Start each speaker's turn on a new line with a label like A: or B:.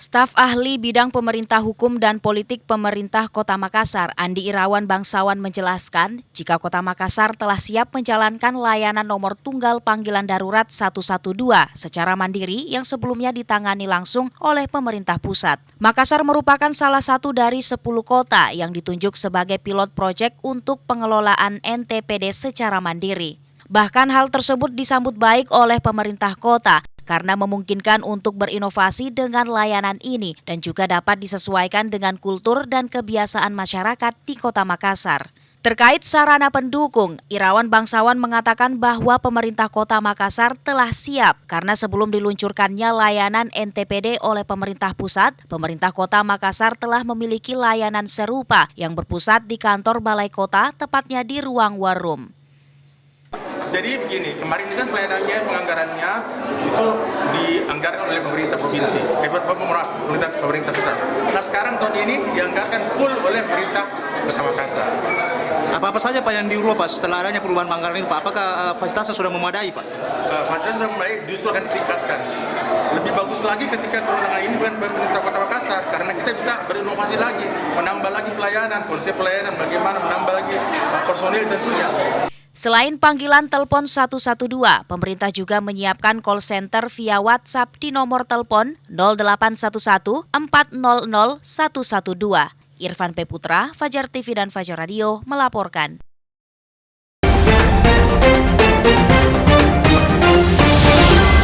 A: Staf ahli bidang pemerintah hukum dan politik pemerintah Kota Makassar, Andi Irawan Bangsawan menjelaskan, jika Kota Makassar telah siap menjalankan layanan nomor tunggal panggilan darurat 112 secara mandiri yang sebelumnya ditangani langsung oleh pemerintah pusat. Makassar merupakan salah satu dari 10 kota yang ditunjuk sebagai pilot proyek untuk pengelolaan NTPD secara mandiri. Bahkan hal tersebut disambut baik oleh pemerintah kota karena memungkinkan untuk berinovasi dengan layanan ini dan juga dapat disesuaikan dengan kultur dan kebiasaan masyarakat di Kota Makassar. Terkait sarana pendukung, Irawan Bangsawan mengatakan bahwa pemerintah Kota Makassar telah siap karena sebelum diluncurkannya layanan NTPD oleh pemerintah pusat, pemerintah Kota Makassar telah memiliki layanan serupa yang berpusat di kantor Balai Kota, tepatnya di ruang war room.
B: Jadi begini, kemarin ini kan pelayanannya, penganggarannya itu dianggarkan oleh pemerintah provinsi, pemerintah pusat. Nah sekarang tahun ini dianggarkan full oleh pemerintah Kota Makassar.
C: Apa saja Pak yang diubah Pak setelah adanya perubahan anggaran ini Pak? Apakah fasilitasnya sudah memadai Pak?
B: Fasilitas sudah memadai, justru akan ditingkatkan. Lebih bagus lagi ketika kewenangan ini bukan pemerintah Kota Makassar, karena kita bisa berinovasi lagi, menambah lagi pelayanan, konsep pelayanan, bagaimana menambah lagi personil tentunya.
A: Selain panggilan telepon 112, pemerintah juga menyiapkan call center via WhatsApp di nomor telepon 0811 400 112. Irfan P. Putra, Fajar TV dan Fajar Radio melaporkan.